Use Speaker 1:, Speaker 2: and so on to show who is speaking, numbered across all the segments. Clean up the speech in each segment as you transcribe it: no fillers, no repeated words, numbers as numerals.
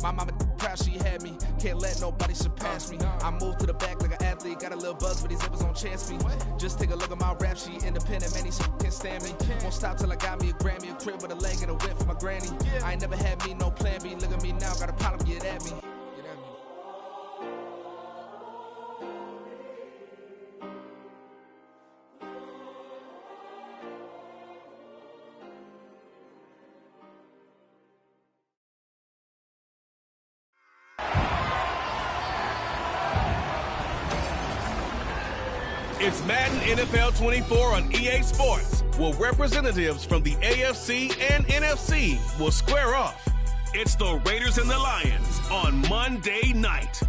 Speaker 1: My mama proud she had me. Can't let nobody surpass me. I moved to the back like an athlete. Got a little buzz, but these zippers on chance me. Just take a look at my rap sheet. Independent, man, these can't stand me. Won't stop till I got me a Grammy, a crib with a leg and a whip for my granny. I ain't never had me no plan B. Look at me now, got a problem, get at me.
Speaker 2: It's Madden NFL 24 on EA Sports, where representatives from the AFC and NFC will square off. It's the Raiders and the Lions on Monday night.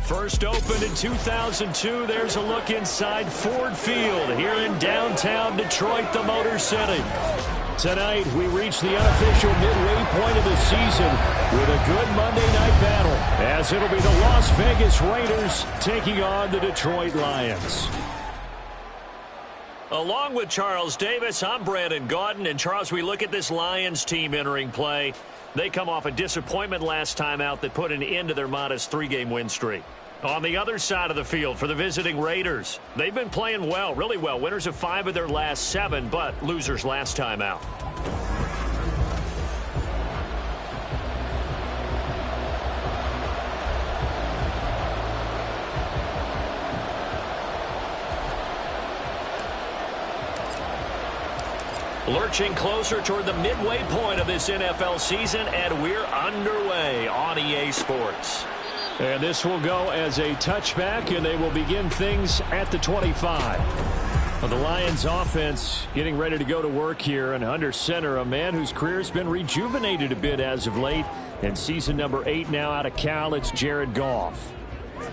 Speaker 3: First opened in 2002, there's a look inside Ford Field here in downtown Detroit, the Motor City. Tonight, we reach the unofficial midway point of the season with a good Monday night battle, as it'll be the Las Vegas Raiders taking on the Detroit Lions. Along with Charles Davis, I'm Brandon Gaudin. And Charles, we look at this Lions team entering play. They come off a disappointment last time out that put an end to their modest 3-game win streak. On the other side of the field for the visiting Raiders, they've been playing well, really well. Winners of 5 of their last 7, but losers last time out. Lurching closer toward the midway point of this NFL season, and we're underway on EA Sports. And this will go as a touchback, and they will begin things at the 25. Well, the Lions offense getting ready to go to work here, and under center, a man whose career has been rejuvenated a bit as of late. And season number 8 now out of Cal, it's Jared Goff.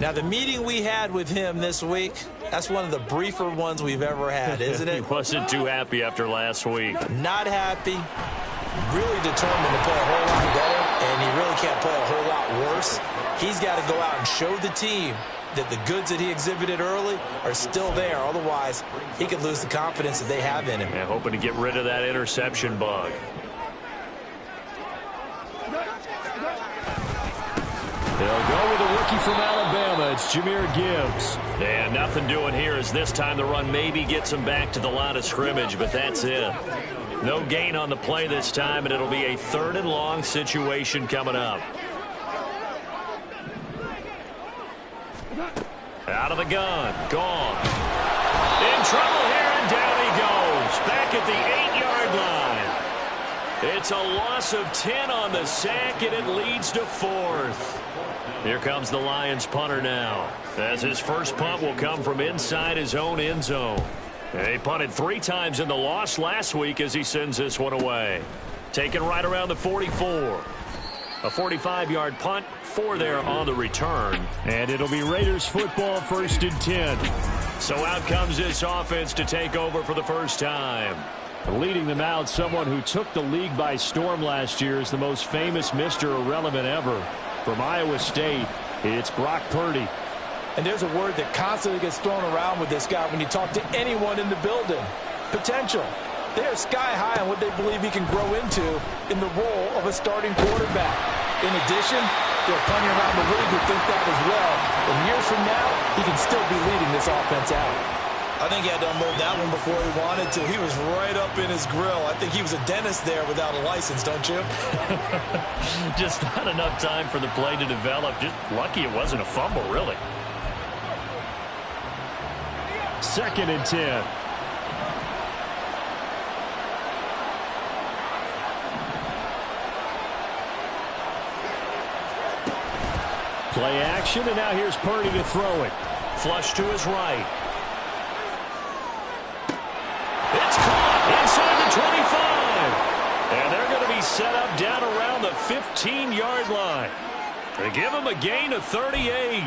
Speaker 4: Now, the meeting we had with him this week, that's one of the briefer ones we've ever had, isn't it?
Speaker 3: He wasn't too happy after last week.
Speaker 4: Not happy. Really determined to play a whole lot better, and he really can't play a whole lot worse. He's got to go out and show the team that the goods that he exhibited early are still there. Otherwise, he could lose the confidence that they have in him.
Speaker 3: Yeah, hoping to get rid of that interception bug. They'll go with a rookie from Alabama. It's Jahmyr Gibbs. And nothing doing here as this time the run maybe gets him back to the line of scrimmage, but that's it. No gain on the play this time, and it'll be a 3rd and long situation coming up. Out of the gun. Gone. In trouble here, and down he goes. Back at the 8-yard line. It's a loss of 10 on the sack, and it leads to 4th. Here comes the Lions punter now, as his first punt will come from inside his own end zone. He punted 3 times in the loss last week as he sends this one away. Taken right around the 44. A 45-yard punt, 4 there on the return. And it'll be Raiders football, 1st and 10. So out comes this offense to take over for the first time. Leading them out, someone who took the league by storm last year is the most famous Mr. Irrelevant ever. From Iowa State, it's Brock Purdy.
Speaker 4: And there's a word that constantly gets thrown around with this guy when you talk to anyone in the building. Potential. They are sky high on what they believe he can grow into in the role of a starting quarterback. In addition, there are plenty around the league who think that as well. And years from now, he can still be leading this offense out. I think he had to unload that one before he wanted to. He was right up in his grill. I think he was a dentist there without a license, don't you?
Speaker 3: Just not enough time for the play to develop. Just lucky it wasn't a fumble, really. 2nd and 10. Play action, and now here's Purdy to throw it. Flush to his right. It's caught inside the 25. And they're going to be set up down around the 15-yard line. They give him a gain of 38.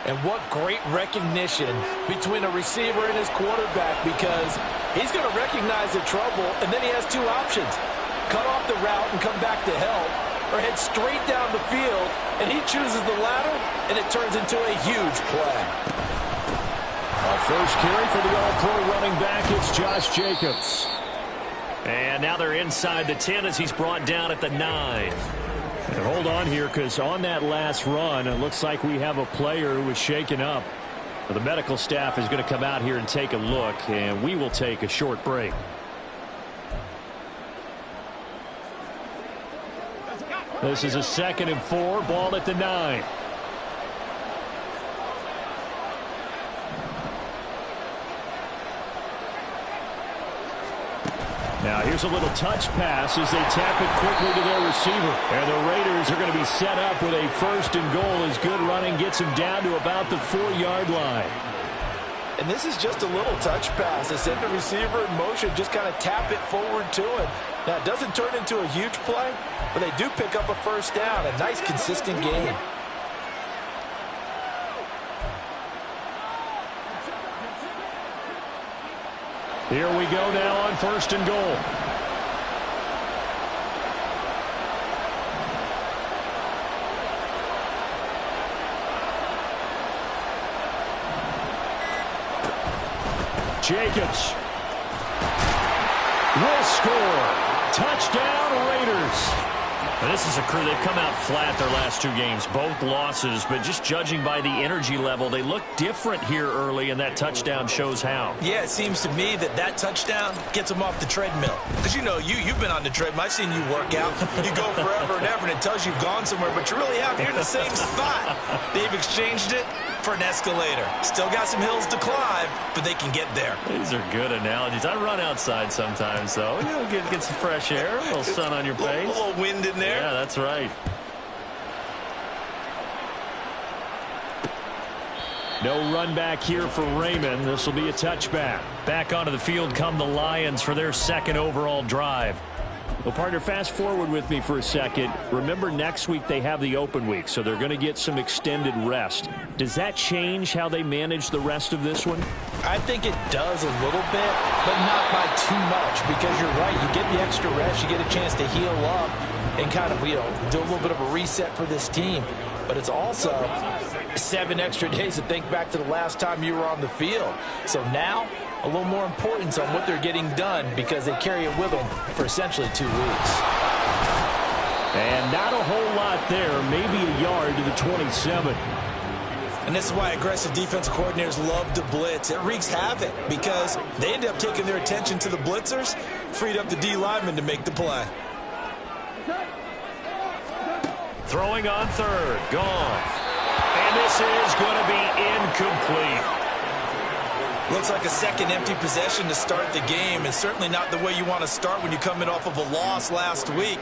Speaker 4: And what great recognition between a receiver and his quarterback, because he's going to recognize the trouble, and then he has 2 options. Cut off the route and come back to help, or head straight down the field, and he chooses the latter, and it turns into a huge play.
Speaker 3: Our first carry for the All-Pro running back, it's Josh Jacobs. And now they're inside the 10 as he's brought down at the 9. And hold on here, because on that last run, it looks like we have a player who was shaken up. The medical staff is going to come out here and take a look, and we will take a short break. This is a 2nd and 4, ball at the 9. Now here's a little touch pass as they tap it quickly to their receiver. And the Raiders are going to be set up with a 1st and goal as good running gets them down to about the 4-yard line.
Speaker 4: And this is just a little touch pass. They send the receiver in motion, just kind of tap it forward to him. Now it doesn't turn into a huge play, but they do pick up a 1st down. A nice consistent game.
Speaker 3: Here we go now on 1st and goal. Jacobs will score. Touchdown, Raiders. And this is a crew, they've come out flat their last 2 games, both losses, but just judging by the energy level, they look different here early, and that touchdown shows how.
Speaker 4: Yeah, it seems to me that touchdown gets them off the treadmill. Because, you know, you've been on the treadmill. I've seen you work out. You go forever and ever, and it tells you you've gone somewhere, but you really have. You're in the same spot. They've exchanged it for an escalator. Still got some hills to climb, but they can get there.
Speaker 3: These are good analogies. I run outside sometimes, though. You know, get some fresh air, a little sun on your face.
Speaker 4: A little wind in there.
Speaker 3: Yeah, that's right. No run back here for Raymond. This will be a touchback. Back onto the field come the Lions for their 2nd overall drive. Well, partner, fast forward with me for a second. Remember, next week they have the open week, so they're going to get some extended rest. Does that change how they manage the rest of this one?
Speaker 4: I think it does a little bit, but not by too much, because you're right. You get the extra rest. You get a chance to heal up and kind of, you know, do a little bit of a reset for this team. But it's also 7 extra days to think back to the last time you were on the field. So now, a little more importance on what they're getting done because they carry it with them for essentially 2 weeks.
Speaker 3: And not a whole lot there, maybe a yard to the 27.
Speaker 4: And this is why aggressive defensive coordinators love to blitz. It wreaks havoc because they end up taking their attention to the blitzers, freed up the D lineman to make the play.
Speaker 3: Throwing on 3rd, Goff. And this is going to be incomplete.
Speaker 4: Looks like a 2nd empty possession to start the game, and certainly not the way you want to start when you come in off of a loss last week.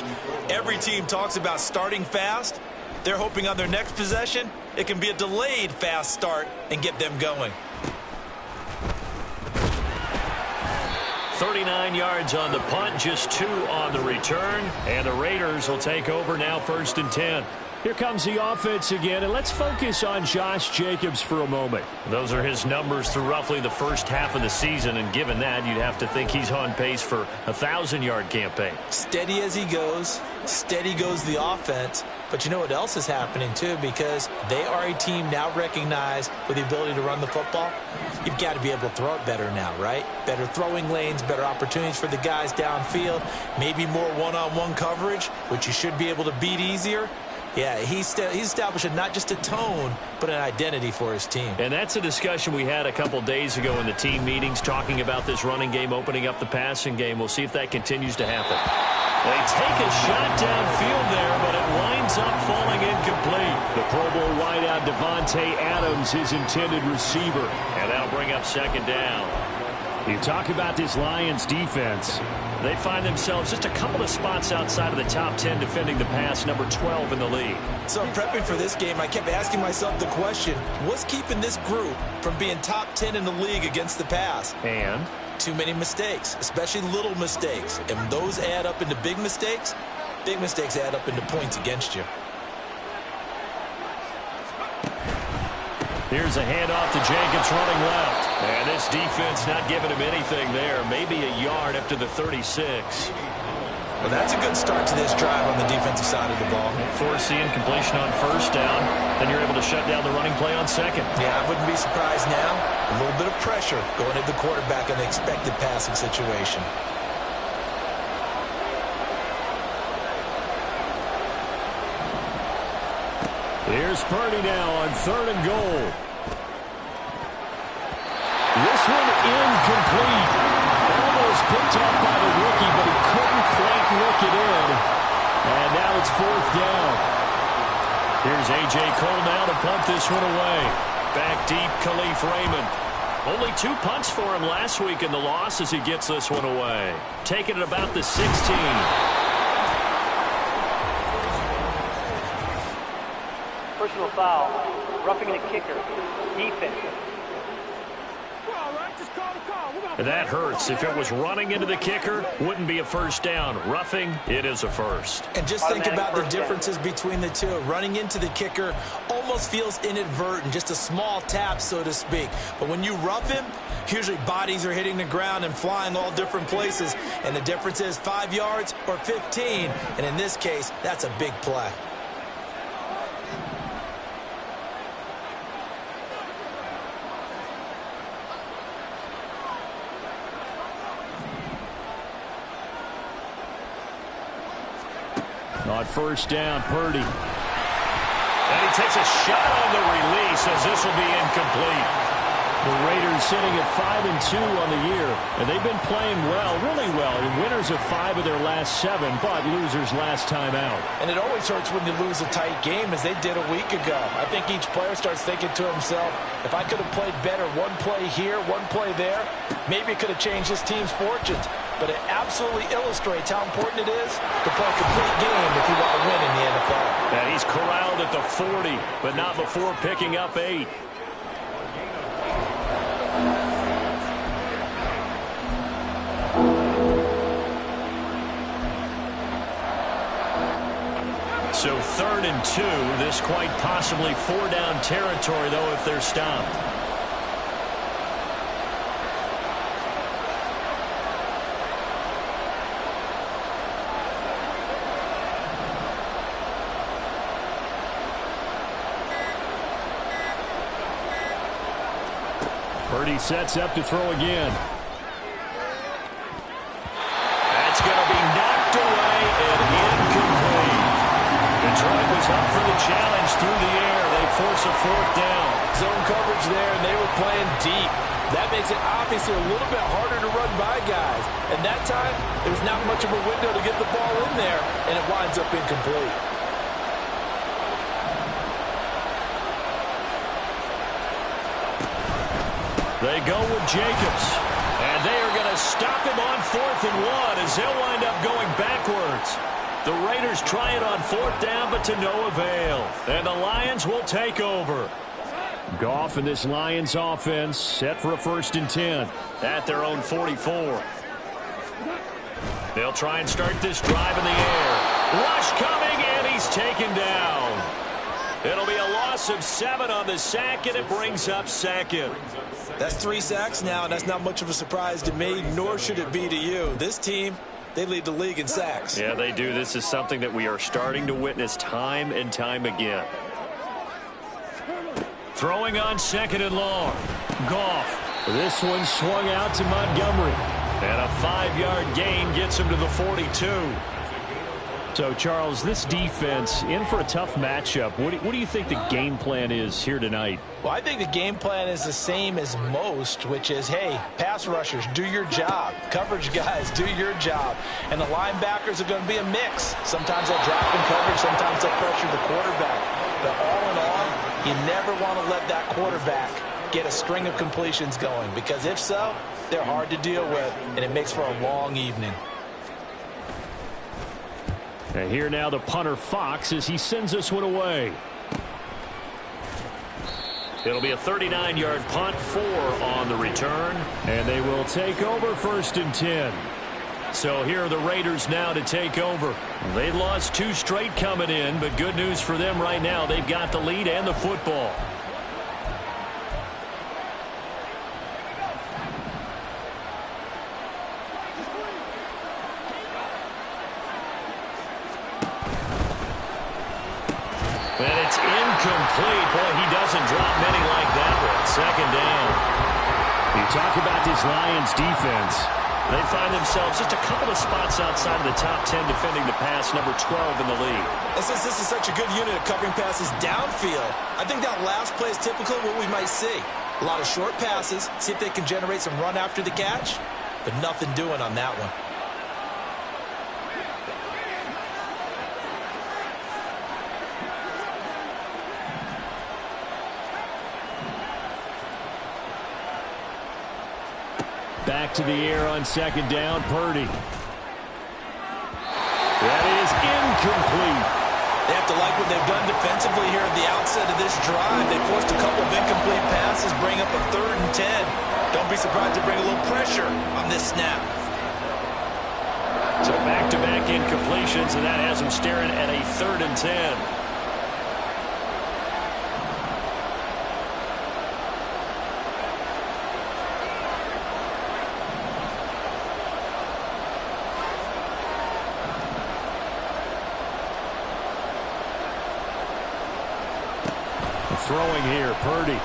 Speaker 4: Every team talks about starting fast. They're hoping on their next possession, it can be a delayed fast start and get them going.
Speaker 3: 39 yards on the punt, just 2 on the return, and the Raiders will take over now 1st and 10. Here comes the offense again, and let's focus on Josh Jacobs for a moment. Those are his numbers through roughly the first half of the season, and given that, you'd have to think he's on pace for a 1,000-yard campaign.
Speaker 4: Steady as he goes, steady goes the offense. But you know what else is happening, too, because they are a team now recognized with the ability to run the football. You've got to be able to throw it better now, right? Better throwing lanes, better opportunities for the guys downfield, maybe more one-on-one coverage, which you should be able to beat easier. Yeah, he's establishing not just a tone, but an identity for his team.
Speaker 3: And that's a discussion we had a couple days ago in the team meetings, talking about this running game, opening up the passing game. We'll see if that continues to happen. They take a shot downfield there, but it winds up falling incomplete. The Pro Bowl wideout Devontae Adams, his intended receiver. And that'll bring up 2nd down. You talk about this Lions defense. They find themselves just a couple of spots outside of the top 10 defending the pass, number 12 in the league.
Speaker 4: So prepping for this game, I kept asking myself the question, what's keeping this group from being top 10 in the league against the pass?
Speaker 3: And?
Speaker 4: Too many mistakes, especially little mistakes. And when those add up into big mistakes add up into points against you.
Speaker 3: Here's a handoff to Jacobs running left. And this defense not giving him anything there. Maybe a yard up to the 36.
Speaker 4: Well, that's a good start to this drive on the defensive side of the ball.
Speaker 3: Forcing completion on 1st down. Then you're able to shut down the running play on 2nd.
Speaker 4: Yeah, I wouldn't be surprised now. A little bit of pressure going at the quarterback in an expected passing situation.
Speaker 3: Here's Purdy now on 3rd and goal. This one incomplete. Almost picked off by the rookie, but he couldn't quite work it in. And now it's 4th down. Here's A.J. Cole now to punt this one away. Back deep, Khalif Raymond. Only 2 punts for him last week in the loss as he gets this one away. Taking it about the 16.
Speaker 5: Personal foul, roughing the kicker, defense.
Speaker 3: That hurts. If it was running into the kicker, wouldn't be a first down. Roughing, it is a first.
Speaker 4: And just think about the differences between the two. Running into the kicker almost feels inadvertent, just a small tap, so to speak. But when you rough him, usually bodies are hitting the ground and flying all different places. And the difference is 5 yards or 15. And in this case, that's a big play.
Speaker 3: On 1st down, Purdy. And he takes a shot on the release as this will be incomplete. The Raiders sitting at 5-2 on the year, and they've been playing well, really well. Winners of 5 of their last 7, but losers last time out.
Speaker 4: And it always hurts when you lose a tight game, as they did a week ago. I think each player starts thinking to himself, if I could have played better one play here, one play there, maybe it could have changed this team's fortunes. But it absolutely illustrates how important it is to play a complete game if you want to win in the NFL.
Speaker 3: And he's corralled at the 40, but not before picking up 8. So 3rd and 2, this quite possibly 4-down territory, though, if they're stopped. Purdy sets up to throw again. That's going to be knocked away and incomplete. Detroit was up for the challenge through the air. They force a 4th down.
Speaker 4: Zone coverage there, and they were playing deep. That makes it obviously a little bit harder to run by guys. And that time, there was not much of a window to get the ball in there, and it winds up incomplete.
Speaker 3: They go with Jacobs, and they are going to stop him on 4th and 1 as they'll wind up going backwards. The Raiders try it on 4th down, but to no avail. And the Lions will take over. Goff and this Lions offense set for a 1st and 10 at their own 44. They'll try and start this drive in the air. Rush coming, and he's taken down. It'll be a loss of 7 on the sack, and it brings up 2nd.
Speaker 4: That's 3 sacks now, and that's not much of a surprise to me, nor should it be to you. This team, they lead the league in sacks.
Speaker 3: Yeah, they do. This is something that we are starting to witness time and time again. Throwing on 2nd and long. Goff. This one swung out to Montgomery. And a 5-yard gain gets him to the 42. So, Charles, this defense in for a tough matchup. What do you think the game plan is here tonight?
Speaker 4: Well, I think the game plan is the same as most, which is, hey, pass rushers, do your job. Coverage guys, do your job. And the linebackers are going to be a mix. Sometimes they'll drop in coverage, sometimes they'll pressure the quarterback. But all in all, you never want to let that quarterback get a string of completions going, because if so, they're hard to deal with, and it makes for a long evening.
Speaker 3: And here now the punter Fox as he sends this one away. It'll be a 39-yard punt, 4 on the return, and they will take over 1st and 10. So here are the Raiders now to take over. They lost 2 straight coming in, but good news for them right now. They've got the lead and the football. And it's incomplete. Boy, he doesn't drop many like that one. 2nd down. You talk about this Lions defense. They find themselves just a couple of spots outside of the top 10 defending the pass, number 12 in the league.
Speaker 4: And since this is such a good unit of covering passes downfield, I think that last play is typical of what we might see. A lot of short passes, see if they can generate some run after the catch, but nothing doing on that one.
Speaker 3: Back to the air on second down, Purdy. That is incomplete.
Speaker 4: They have to like what they've done defensively here at the outset of this drive. They forced a couple of incomplete passes, bring up a 3rd and 10. Don't be surprised to bring a little pressure on this snap.
Speaker 3: So back-to-back incompletions, and that has them staring at a 3rd and 10. Throwing here, Purdy.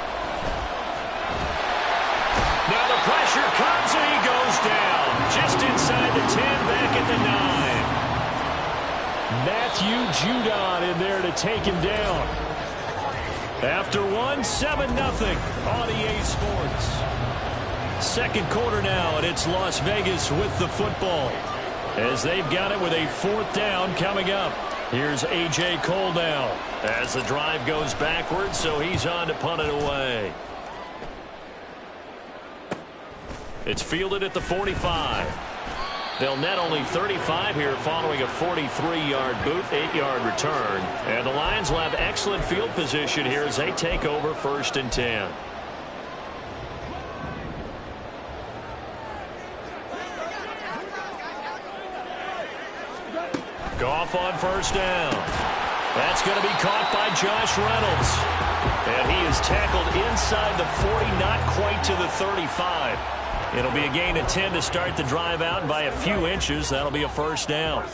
Speaker 3: Now the pressure comes and he goes down. Just inside the 10, back at the 9. Matthew Judon in there to take him down. After one, 7-0 on EA Sports. Second quarter now, and it's Las Vegas with the football, as they've got it with a 4th down coming up. Here's A.J. Cole now as the drive goes backwards, so he's on to punt it away. It's fielded at the 45. They'll net only 35 here following a 43-yard boot, 8-yard return. And the Lions will have excellent field position here as they take over 1st and 10. Goff on 1st down. That's going to be caught by Josh Reynolds. And he is tackled inside the 40, not quite to the 35. It'll be a gain of 10 to start the drive out, and by a few inches, that'll be a 1st down.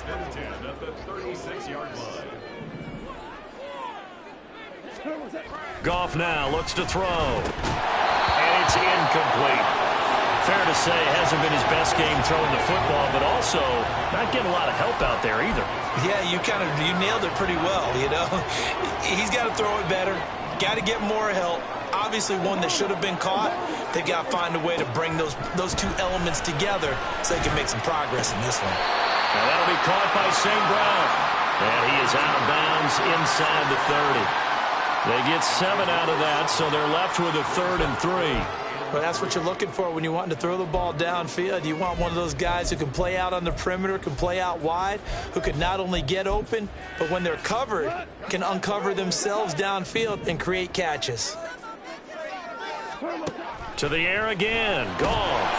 Speaker 3: Goff now looks to throw. And it's incomplete. Fair to say, hasn't been his best game throwing the football, but also not getting a lot of help out there either.
Speaker 4: Yeah, you nailed it pretty well, you know. He's got to throw it better, got to get more help. Obviously one that should have been caught. They've got to find a way to bring those two elements together so they can make some progress in this one.
Speaker 3: Now that'll be caught by St. Brown. And he is out of bounds inside the 30. They get 7 out of that, so they're left with a 3rd and 3.
Speaker 4: Well, that's what you're looking for when you want to throw the ball downfield. You want one of those guys who can play out on the perimeter, can play out wide, who can not only get open, but when they're covered, can uncover themselves downfield and create catches.
Speaker 3: To the air again. Goff.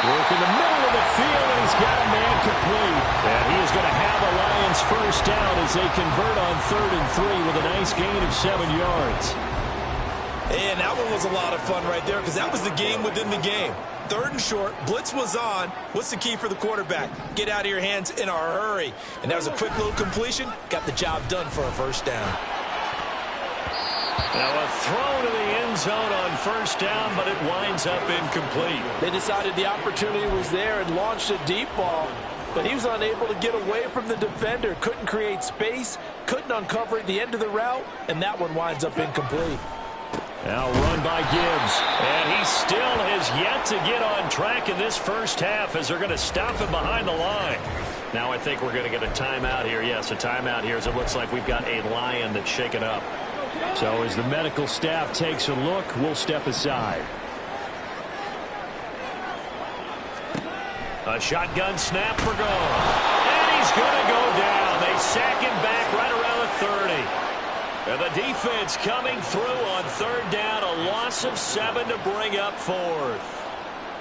Speaker 3: Work in the middle of the field, and he's got a man complete. And he is going to have a Lions 1st down as they convert on 3rd and 3 with a nice gain of 7 yards.
Speaker 4: And that one was a lot of fun right there because that was the game within the game. 3rd and short, blitz was on. What's the key for the quarterback? Get out of your hands in a hurry. And that was a quick little completion. Got the job done for a 1st down.
Speaker 3: Now a throw to the end zone on 1st down, but it winds up incomplete.
Speaker 6: They decided the opportunity was there and launched a deep ball, but he was unable to get away from the defender. Couldn't create space, couldn't uncover at the end of the route, and that one winds up incomplete.
Speaker 3: Now run by Gibbs, and he still has yet to get on track in this 1st half as they're going to stop him behind the line. Now I think we're going to get a timeout here. Yes, a timeout here as it looks like we've got a Lion that's shaken up. So as the medical staff takes a look, we'll step aside. A shotgun snap for goal. And he's going to go down. They sack him back right around the 30. And the defense coming through on 3rd down, a loss of 7 to bring up 4th.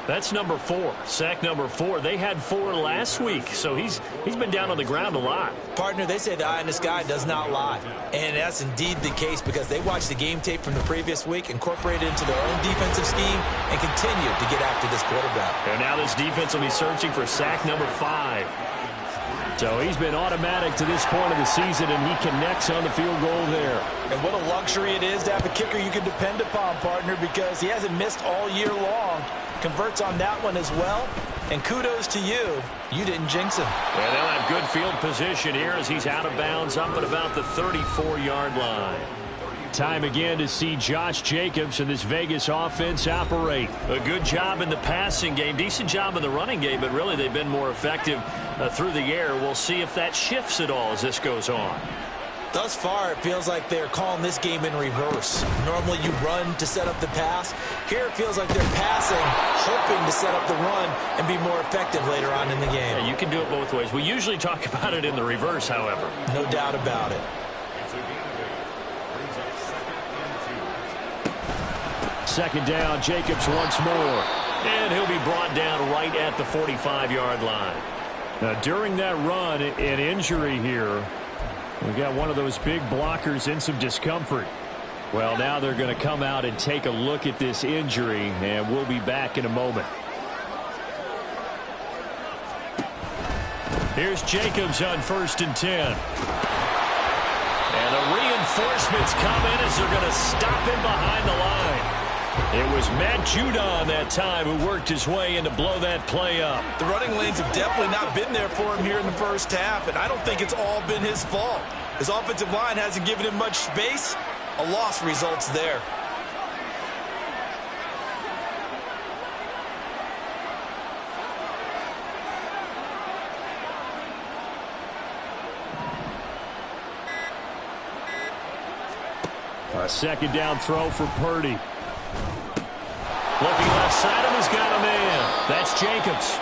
Speaker 3: That's number 4, sack number 4. They had 4 last week, so he's been down on the ground a lot.
Speaker 4: Partner, they say the eye in the sky does not lie. And that's indeed the case because they watched the game tape from the previous week, incorporated it into their own defensive scheme, and continued to get after this quarterback.
Speaker 3: And now this defense will be searching for sack number 5. So he's been automatic to this point of the season, and he connects on the field goal there.
Speaker 4: And what a luxury it is to have a kicker you can depend upon, partner, because he hasn't missed all year long. Converts on that one as well.
Speaker 6: And kudos to you. You didn't jinx him.
Speaker 3: And they'll have good field position here as he's out of bounds up at about the 34-yard line. Time again to see Josh Jacobs and this Vegas offense operate. A good job in the passing game, decent job in the running game, but really they've been more effective through the air. We'll see if that shifts at all as this goes on.
Speaker 6: Thus far, it feels like they're calling this game in reverse. Normally you run to set up the pass. Here it feels like they're passing, hoping to set up the run and be more effective later on in the game.
Speaker 3: Yeah, you can do it both ways. We usually talk about it in the reverse, however.
Speaker 6: No doubt about it.
Speaker 3: Second down, Jacobs once more. And he'll be brought down right at the 45-yard line. Now, during that run, an injury here. We got one of those big blockers in some discomfort. Well, now they're going to come out and take a look at this injury, and we'll be back in a moment. Here's Jacobs on 1st and 10. And the reinforcements come in as they're going to stop him behind the line. It was Matt Judon that time who worked his way in to blow that play up.
Speaker 6: The running lanes have definitely not been there for him here in the first half, and I don't think it's all been his fault. His offensive line hasn't given him much space. A loss results there.
Speaker 3: A second down throw for Purdy. Looking left side of him, he's got a man. That's Jacobs.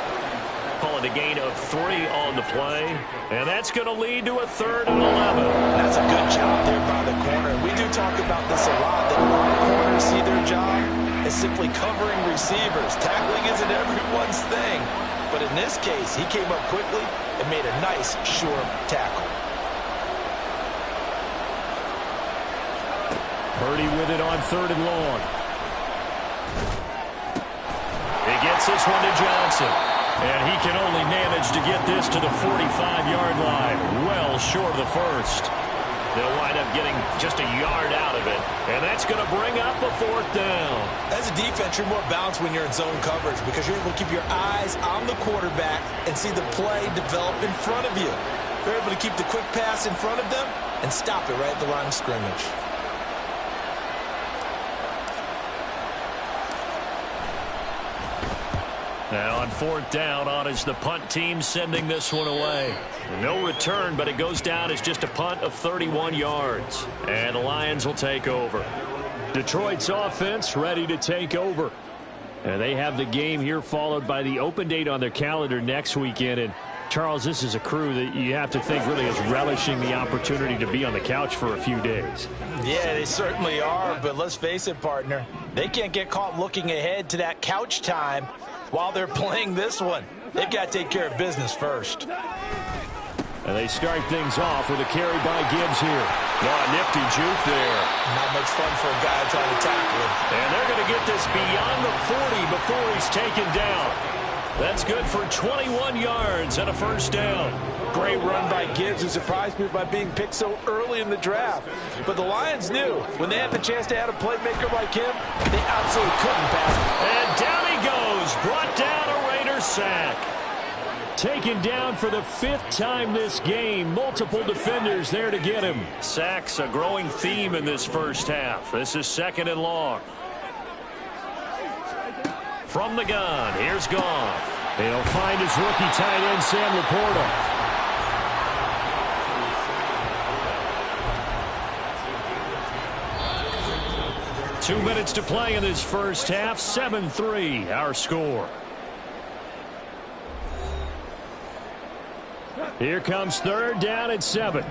Speaker 3: Calling a gain of 3 on the play. And that's going to lead to a 3rd and 11.
Speaker 6: That's a good job there by the corner. We do talk about this a lot, that a lot of corners see their job as simply covering receivers. Tackling isn't everyone's thing. But in this case, he came up quickly and made a nice, sure tackle.
Speaker 3: Purdy with it on 3rd and long. He gets this one to Johnson. And he can only manage to get this to the 45-yard line. Well short of the first. They'll wind up getting just a yard out of it. And that's going to bring up a 4th down.
Speaker 6: As a defense, you're more balanced when you're in zone coverage because you're able to keep your eyes on the quarterback and see the play develop in front of you. They're able to keep the quick pass in front of them and stop it right at the line of scrimmage.
Speaker 3: Now on 4th down, on is the punt team sending this one away. No return, but it goes down as just a punt of 31 yards. And the Lions will take over. Detroit's offense ready to take over. And they have the game here followed by the open date on their calendar next weekend. And Charles, this is a crew that you have to think really is relishing the opportunity to be on the couch for a few days.
Speaker 6: Yeah, they certainly are, but let's face it, partner. They can't get caught looking ahead to that couch time while they're playing this one. They've got to take care of business first.
Speaker 3: And they start things off with a carry by Gibbs here. Oh, nifty juke there.
Speaker 6: Not much fun for a guy trying to tackle him.
Speaker 3: And they're going to get this beyond the 40 before he's taken down. That's good for 21 yards and a 1st down.
Speaker 6: Great run by Gibbs, who surprised me by being picked so early in the draft. But the Lions knew when they had the chance to add a playmaker like him, they absolutely couldn't pass.
Speaker 3: And down he goes, brought down a Raider sack. Taken down for the 5th time this game. Multiple defenders there to get him. Sacks a growing theme in this first half. This is 2nd and long. From the gun, here's Goff. He'll find his rookie tight end, Sam Laporta. Two minutes to play in this first half. 7-3, our score. Here comes 3rd down at 7.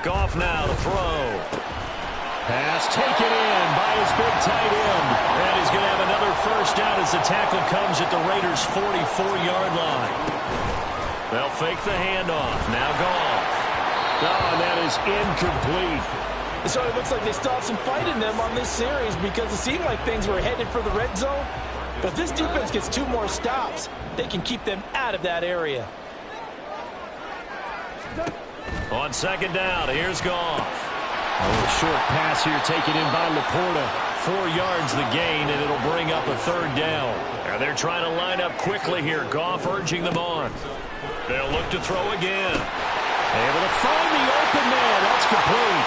Speaker 3: Goff now to throw. Pass taken in by his big tight end. And he's going to have another 1st down as the tackle comes at the Raiders' 44-yard line. They'll fake the handoff. Now Goff. Oh, and that is incomplete.
Speaker 6: So it looks like they still have some fight in them on this series because it seemed like things were headed for the red zone. But if this defense gets 2 more stops, they can keep them out of that area.
Speaker 3: On 2nd down, here's Goff. A short pass here taken in by Laporta. 4 yards the gain, and it'll bring up a third down. And they're trying to line up quickly here. Goff urging them on. They'll look to throw again. Able to find the open man. That's complete.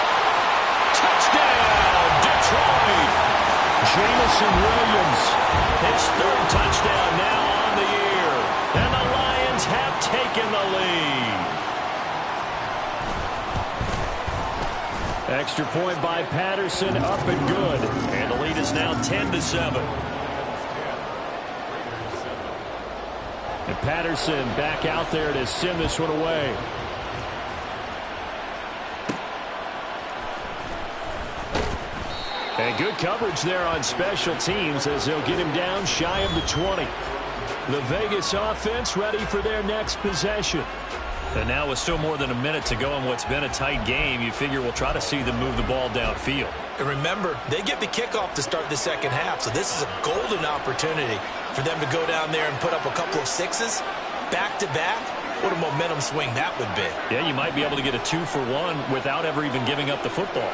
Speaker 3: Touchdown, Detroit. Jamison Williams, his 3rd touchdown now on the year. And the Lions have taken the lead. Extra point by Patterson, up and good. And the lead is now 10-7. And Patterson back out there to send this one away. And good coverage there on special teams as they'll get him down shy of the 20. The Vegas offense ready for their next possession. And now with still more than a minute to go in what's been a tight game, you figure we'll try to see them move the ball downfield.
Speaker 6: And remember, they get the kickoff to start the second half, so this is a golden opportunity for them to go down there and put up a couple of sixes back-to-back. What a momentum swing that would be.
Speaker 3: Yeah, you might be able to get a 2-for-1 without ever even giving up the football.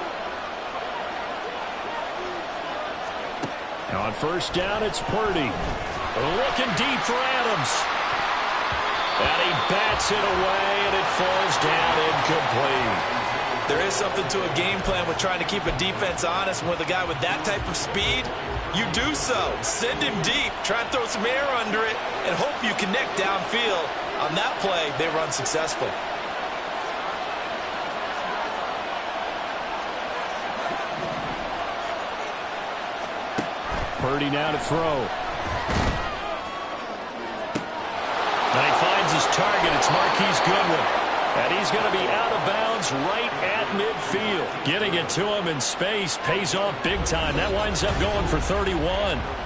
Speaker 3: Now on first down, it's Purdy. Looking deep for Adams. And he bats it away, and it falls down incomplete.
Speaker 6: There is something to a game plan with trying to keep a defense honest. And with a guy with that type of speed, you do so. Send him deep, try and throw some air under it, and hope you connect downfield. On that play, they run successful.
Speaker 3: Purdy now to throw. And he finds his target. It's Marquise Goodwin. And he's going to be out of bounds right at midfield. Getting it to him in space pays off big time. That winds up going for 31.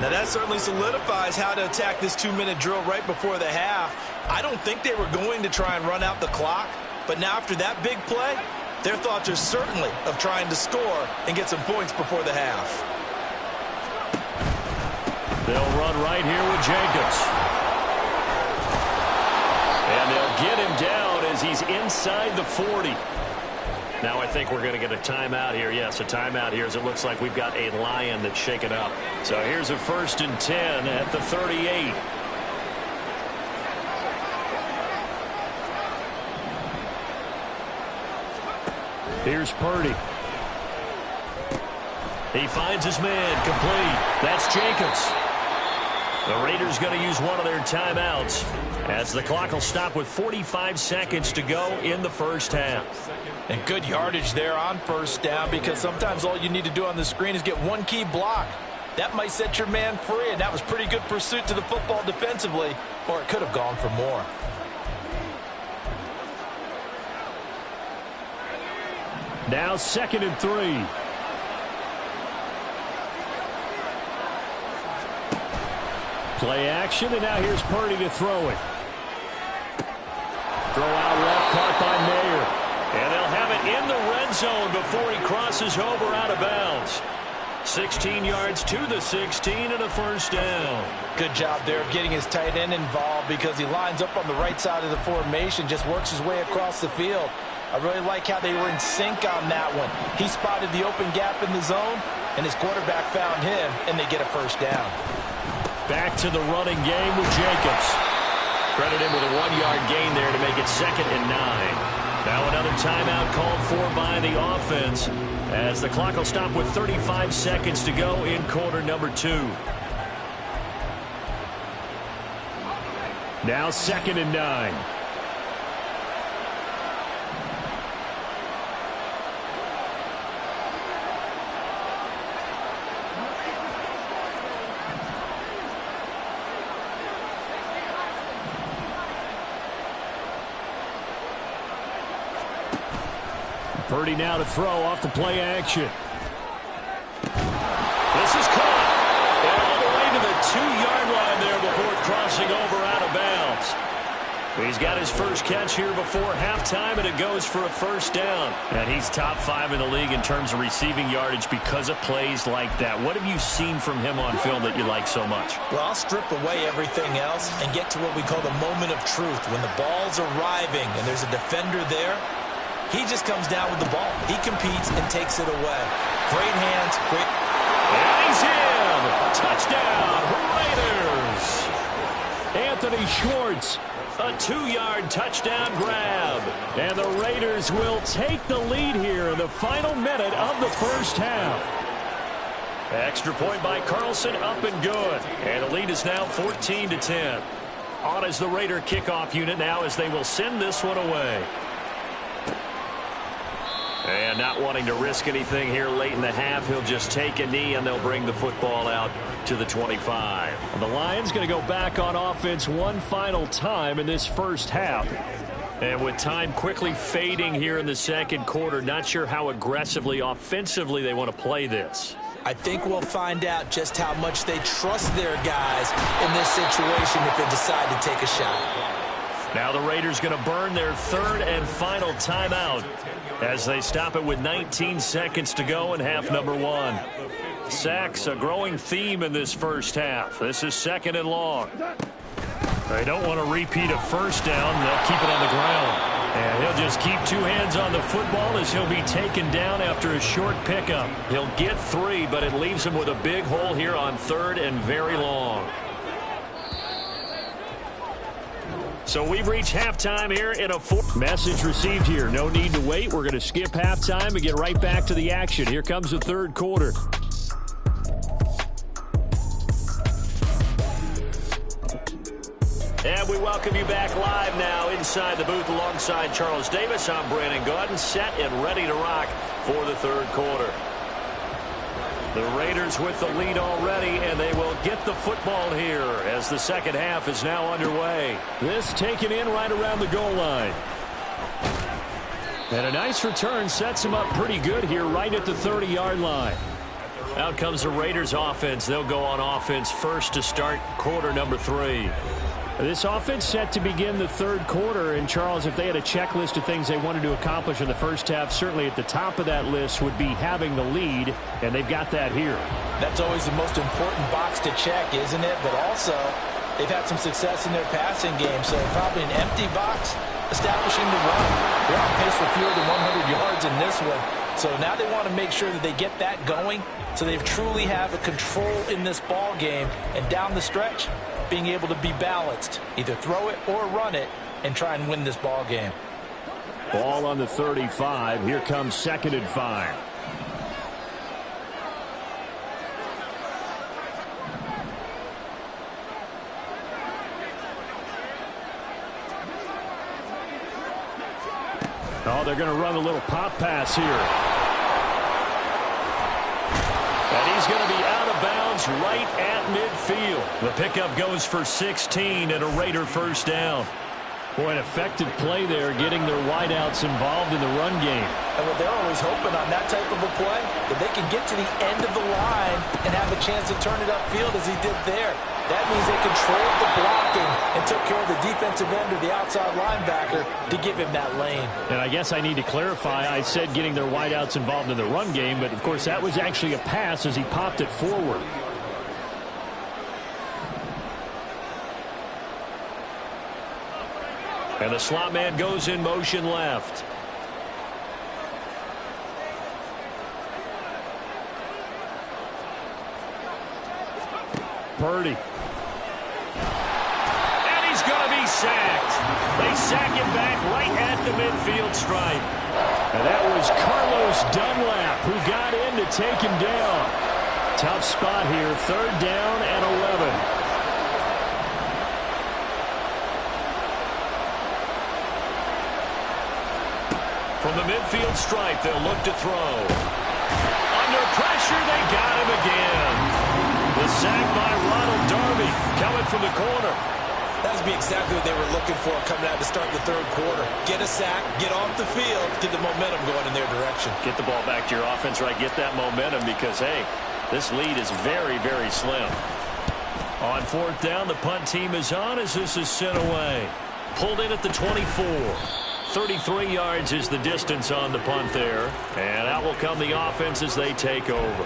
Speaker 6: Now that certainly solidifies how to attack this 2-minute drill right before the half. I don't think they were going to try and run out the clock. But now after that big play, their thoughts are certainly of trying to score and get some points before the half.
Speaker 3: They'll run right here with Jacobs. And they'll get him down as he's inside the 40. Now I think we're going to get a timeout here. Yes, a timeout here as it looks like we've got a Lion that's shaken up. So here's a 1st and 10 at the 38. Here's Purdy. He finds his man complete. That's Jacobs. The Raiders going to use one of their timeouts as the clock will stop with 45 seconds to go in the first half.
Speaker 6: And good yardage there on first down, because sometimes all you need to do on the screen is get one key block. That might set your man free, and that was pretty good pursuit to the football defensively, or it could have gone for more.
Speaker 3: Now 2nd and 3. Play action, and now here's Purdy to throw it. Throw out left, caught by Mayer. And they'll have it in the red zone before he crosses over out of bounds. 16 yards to the 16 and a first down.
Speaker 6: Good job there of getting his tight end involved, because he lines up on the right side of the formation, just works his way across the field. I really like how they were in sync on that one. He spotted the open gap in the zone, and his quarterback found him, and they get a first down.
Speaker 3: Back to the running game with Jacobs. Credit him with a 1-yard gain there to make it 2nd and 9. Now another timeout called for by the offense as the clock will stop with 35 seconds to go in quarter number 2. Now 2nd and 9. Purdy now to throw off the play action. This is caught. And all the way to the 2-yard line there before crossing over out of bounds. He's got his first catch here before halftime, and it goes for a first down. And he's top 5 in the league in terms of receiving yardage because of plays like that. What have you seen from him on film that you like so much?
Speaker 6: Well, I'll strip away everything else and get to what we call the moment of truth. When the ball's arriving and there's a defender there, He just comes down with the ball. He competes and takes it away. Great hands, great.
Speaker 3: And he's in. Touchdown, Raiders. Anthony Schwartz, a 2-yard touchdown grab. And the Raiders will take the lead here in the final minute of the first half. Extra point by Carlson, up and good. And the lead is now 14-10. On is the Raider kickoff unit now as they will send this one away. And not wanting to risk anything here late in the half, he'll just take a knee and they'll bring the football out to the 25. The Lions going to go back on offense one final time in this first half. And with time quickly fading here in the second quarter, not sure how aggressively, offensively they want to play this.
Speaker 6: I think we'll find out just how much they trust their guys in this situation if they decide to take a shot.
Speaker 3: Now the Raiders going to burn their third and final timeout as they stop it with 19 seconds to go in half number one. Sacks, a growing theme in this first half. This is second and long. They don't want to repeat a first down. They'll keep it on the ground. And he'll just keep two hands on the football as he'll be taken down after a short pickup. He'll get 3, but it leaves him with a big hole here on third and very long. So we've reached halftime here in a fourth. Message received here. No need to wait. We're going to skip halftime and get right back to the action. Here comes the third quarter. And we welcome you back live now inside the booth alongside Charles Davis. I'm Brandon Gaudin, set and ready to rock for the third quarter. The Raiders with the lead already, and they will get the football here as the second half is now underway. This taken in right around the goal line. And a nice return sets them up pretty good here right at the 30-yard line. Out comes the Raiders offense. They'll go on offense first to start quarter number 3. This offense set to begin the third quarter, and Charles, if they had a checklist of things they wanted to accomplish in the first half, certainly at the top of that list would be having the lead, and they've got that here. That's always the most important box to check, isn't it? But also, they've had some success in their passing game, so probably an empty box establishing the run. They're on pace for fewer than 100 yards in this one, so now they want to make sure that they get that going so they truly have a control in this ball game, and down the stretch, being able to be balanced, either throw it or run it, and try and win this ball game. Ball on the 35. Here comes second and 5. Oh, they're going to run a little pop pass here. And he's going to be out of bounds right at midfield. The pickup goes for 16 and a Raider first down. Boy, an effective play there, getting their wideouts involved in the run game. And what they're always hoping on that type of a play, that they can get to the end of the line and have a chance to turn it upfield as he did there. That means they controlled the blocking and took care of the defensive end or the outside linebacker to give him that lane. And I guess I need to clarify, I said getting their wideouts involved in the run game, but of course that was actually a pass as he popped it forward. And the slot man goes in motion left. Purdy. And he's going to be sacked. They sack him back right at the midfield stripe. And that was Carlos Dunlap who got in to take him down. Tough spot here, third down and 11. From the midfield stripe, they'll look to throw. Under pressure, they got him again. The sack by Ronald Darby coming from the corner.
Speaker 6: That would be exactly what they were looking for coming out to start the third quarter. Get a sack, get off the field, get the momentum going in their direction. Get the ball back to your offense, right? Get that momentum because, hey, this lead is very, very slim. On fourth down, the punt team is on as this is sent away. Pulled in at the 24. 33 yards is the distance on the punt there. And out will come the offense as they take over.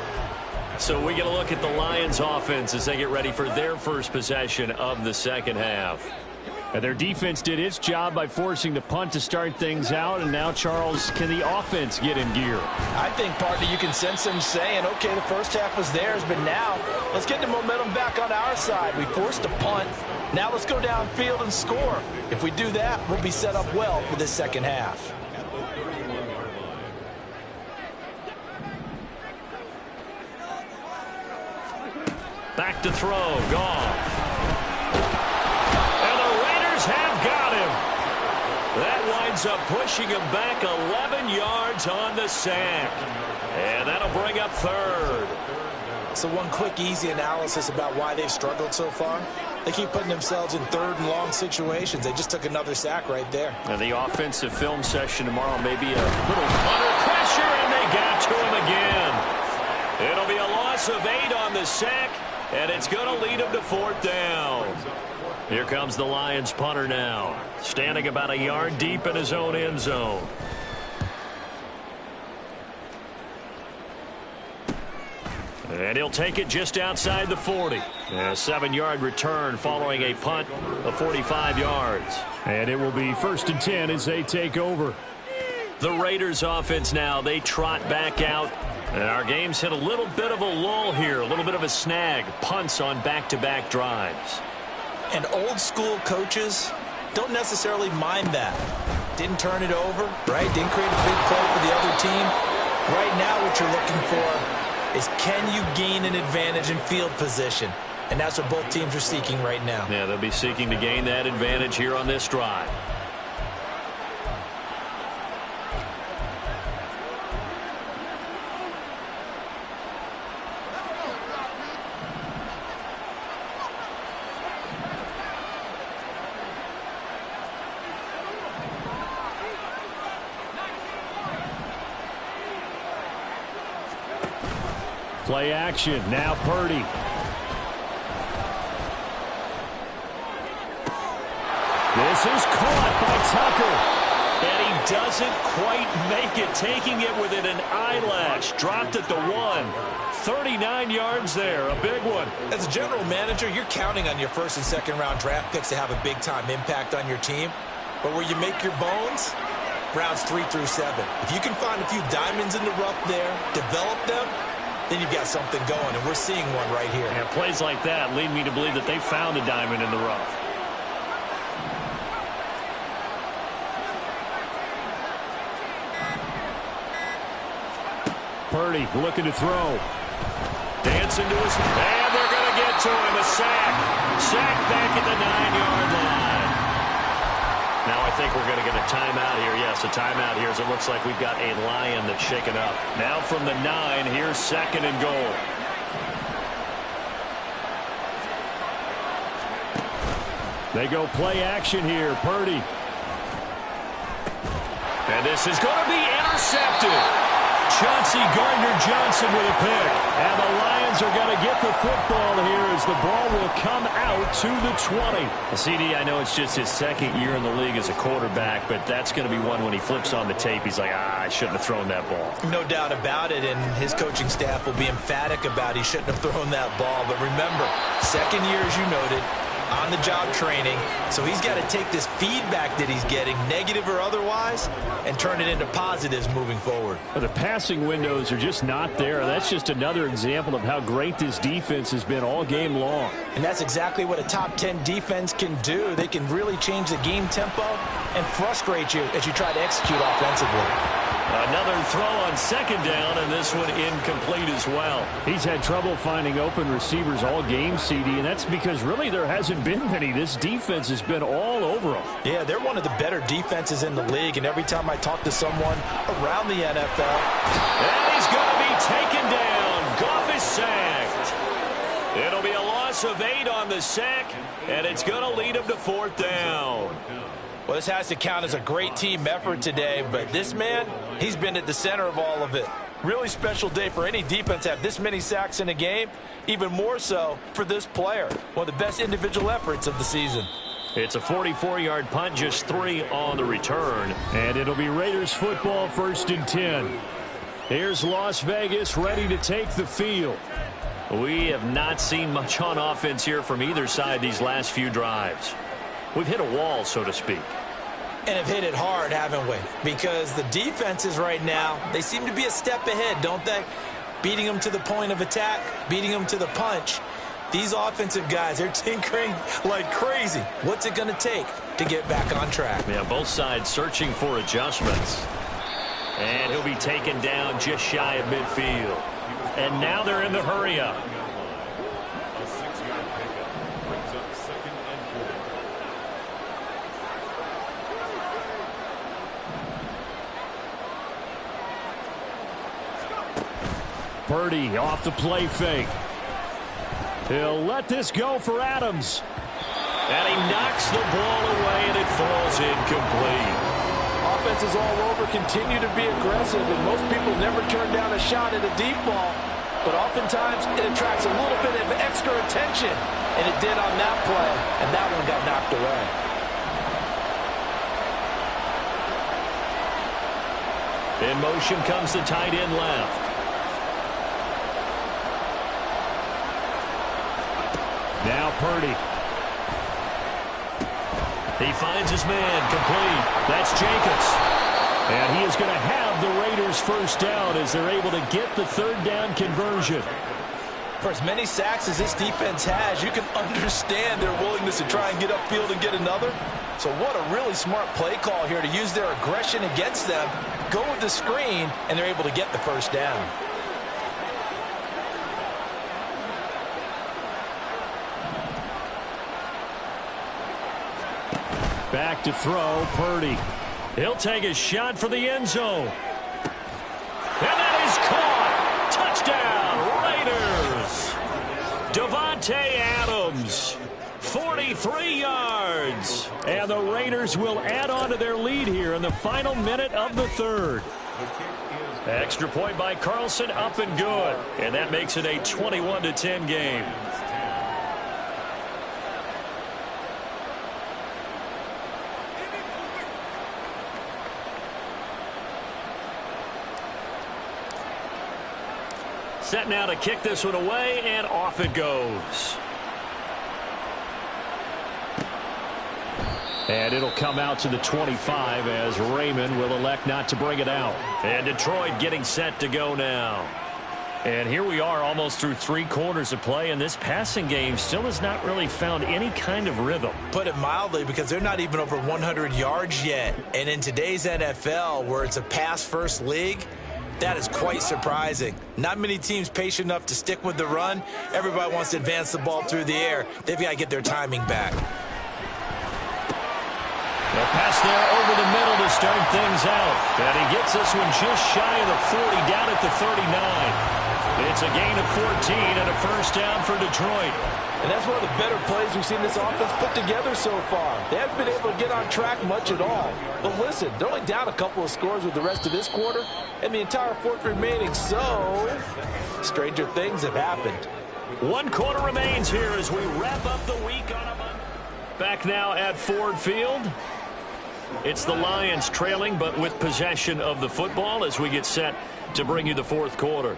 Speaker 6: So we get a look at the Lions offense as they get ready for their first possession of the second half.
Speaker 3: And their defense did its job by forcing the punt to start things out, and now, Charles, can the offense get in gear?
Speaker 4: I think, partner, you can sense them saying, okay, the first half was theirs, but now let's get the momentum back on our side. We forced a punt. Now let's go downfield and score. If we do that, we'll be set up well for this second half.
Speaker 3: Back to throw, Goff. And the Raiders have got him. That winds up pushing him back 11 yards on the sack. And that'll bring up third.
Speaker 4: So one quick, easy analysis about why they've struggled so far. They keep putting themselves in third and long situations. They just took another sack right there.
Speaker 3: And the offensive film session tomorrow may be a little under pressure, and they got to him again. It'll be a loss of 8 on the sack, and it's going to lead them to fourth down. Here comes the Lions punter now, standing about a yard deep in his own end zone. And he'll take it just outside the 40. A 7-yard return following a punt of 45 yards. And it will be 1st and 10 as they take over. The Raiders offense now, they trot back out. And our game's hit a little bit of a lull here, a little bit of a snag. Punts on back-to-back drives.
Speaker 4: And old school coaches don't necessarily mind that. Didn't turn it over, right? Didn't create a big play for the other team. Right now what you're looking for is, can you gain an advantage in field position? And that's what both teams are seeking right now.
Speaker 3: Yeah, they'll be seeking to gain that advantage here on this drive. Play action. Now Purdy. This is caught by Tucker. And he doesn't quite make it, taking it within an eyelash. Dropped at the 1. 39 yards there. A big one.
Speaker 4: As a general manager, you're counting on your first and second round draft picks to have a big-time impact on your team. But where you make your bones, rounds 3 through 7. If you can find a few diamonds in the rough there, develop them, then you've got something going, and we're seeing one right here.
Speaker 3: And plays like that lead me to believe that they found a diamond in the rough. Purdy looking to throw. Dancing to his... And they're going to get to him. A sack. Sack back at the 9-yard line. Now I think we're going to get a timeout here. Yes, a timeout here as it looks like we've got a Lion that's shaken up. Now from the 9, here's 2nd and goal. They go play action here. Purdy. And this is going to be intercepted. Chauncey Gardner-Johnson with a pick. And the Lions are going to get the football here as the ball will come out to the 20. CD, I know it's just his 2nd year in the league as a quarterback, but that's going to be one when he flips on the tape. He's like, I shouldn't have thrown that ball.
Speaker 4: No doubt about it, and his coaching staff will be emphatic about he shouldn't have thrown that ball. But remember, 2nd year, as you noted, on-the-job training, so he's got to take this feedback that he's getting, negative or otherwise, and turn it into positives moving forward.
Speaker 3: Well, the passing windows are just not there. That's just another example of how great this defense has been all game long.
Speaker 4: And that's exactly what a top 10 defense can do. They can really change the game tempo and frustrate you as you try to execute offensively.
Speaker 3: Another throw on 2nd down, and this one incomplete as well. He's had trouble finding open receivers all game, CD, and that's because really there hasn't been many. This defense has been all over them.
Speaker 4: Yeah, they're one of the better defenses in the league, and every time I talk to someone around the NFL...
Speaker 3: And he's going to be taken down. Goff is sacked. It'll be a loss of 8 on the sack, and it's going to lead him to 4th down.
Speaker 4: Well, this has to count as a great team effort today, but this man, he's been at the center of all of it. Really special day for any defense to have this many sacks in a game, even more so for this player. One of the best individual efforts of the season.
Speaker 3: It's a 44-yard punt, just 3 on the return. And it'll be Raiders football, 1st and 10. Here's Las Vegas ready to take the field. We have not seen much on offense here from either side these last few drives. we've hit a wall, so to speak.
Speaker 4: And have hit it hard, haven't we? Because the defenses right now, they seem to be a step ahead, don't they? Beating them to the point of attack, beating them to the punch. These offensive guys, they're tinkering like crazy. What's it going to take to get back on track?
Speaker 3: Yeah, both sides searching for adjustments. And he'll be taken down just shy of midfield. And now they're in the hurry-up. Purdy off the play fake. He'll let this go for Adams. And he knocks the ball away, and it falls incomplete.
Speaker 4: Offenses all over continue to be aggressive, and most people never turn down a shot at a deep ball. But oftentimes, it attracts a little bit of extra attention. And it did on that play, and that one got knocked away.
Speaker 3: In motion comes the tight end left. Now Purdy. He finds his man, complete. That's Jacobs. And he is going to have the Raiders first down as they're able to get the third down conversion.
Speaker 4: For as many sacks as this defense has, you can understand their willingness to try and get upfield and get another. So what a really smart play call here to use their aggression against them, go with the screen, and they're able to get the first down.
Speaker 3: Back to throw, Purdy. He'll take a shot for the end zone. And that is caught. Touchdown, Raiders. Devontae Adams, 43 yards. And the Raiders will add on to their lead here in the final minute of the third. Extra point by Carlson, up and good. And that makes it a 21-10 game. Set now to kick this one away, and off it goes. And it'll come out to the 25 as Raymond will elect not to bring it out. And Detroit getting set to go now. And here we are almost through 3 quarters of play, and this passing game still has not really found any kind of rhythm.
Speaker 4: Put it mildly, because they're not even over 100 yards yet. And in today's NFL, where it's a pass-first league, that is quite surprising. Not many teams patient enough to stick with the run. Everybody wants to advance the ball through the air. They've got to get their timing back.
Speaker 3: The pass there over the middle to start things out. And he gets this one just shy of the 40, down at the 39. It's a gain of 14 and a first down for Detroit.
Speaker 4: And that's one of the better plays we've seen this offense put together so far. They haven't been able to get on track much at all. But listen, they're only down a couple of scores with the rest of this quarter and the entire fourth remaining. So, stranger things have happened.
Speaker 3: 1 quarter remains here as we wrap up the week on a Monday. Back now at Ford Field. It's the Lions trailing, but with possession of the football as we get set to bring you the fourth quarter.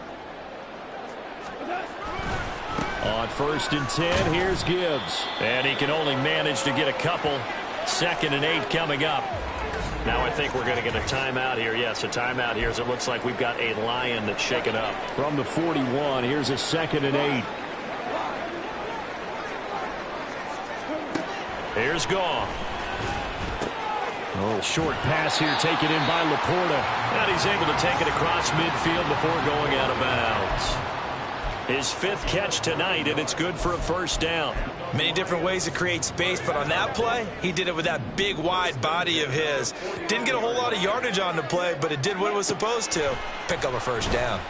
Speaker 3: On 1st and 10, here's Gibbs. And he can only manage to get a couple. 2nd and 8 coming up. Now I think we're going to get a timeout here. Yes, a timeout here as it looks like we've got a Lion that's shaken up. From the 41, here's a 2nd and 8. Here's Goff. A little short pass here taken in by Laporta. And he's able to take it across midfield before going out of bounds. His 5th catch tonight, and it's good for a first down.
Speaker 4: Many different ways to create space, but on that play, he did it with that big, wide body of his. Didn't get a whole lot of yardage on the play, but it did what it was supposed to. Pick up a first down.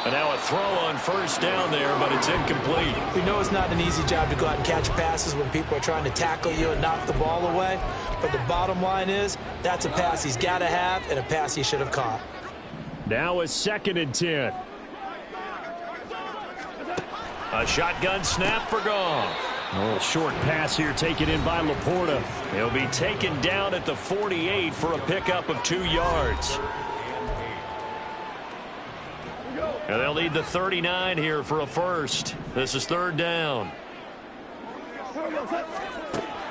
Speaker 3: And now a throw on first down there, but it's incomplete.
Speaker 4: We know it's not an easy job to go out and catch passes when people are trying to tackle you and knock the ball away. But the bottom line is, that's a pass he's got to have and a pass he should have caught.
Speaker 3: Now a 2nd and 10. A shotgun snap for Goff. A little short pass here taken in by Laporta. He'll be taken down at the 48 for a pickup of 2 yards. And they'll need the 39 here for a first. This is 3rd down.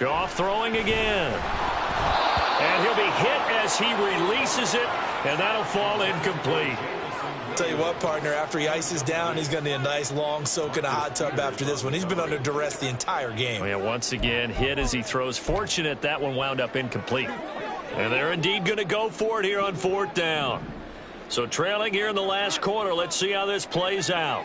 Speaker 3: Goff throwing again. And he'll be hit as he releases it, and that'll fall incomplete.
Speaker 6: Tell you what, partner, after he ices down, he's going to need a nice long soak in a hot tub after this one. He's been under duress the entire game.
Speaker 3: Yeah, once again, hit as he throws. Fortunate that one wound up incomplete. And they're indeed going to go for it here on 4th down. So trailing here in the last quarter, let's see how this plays out.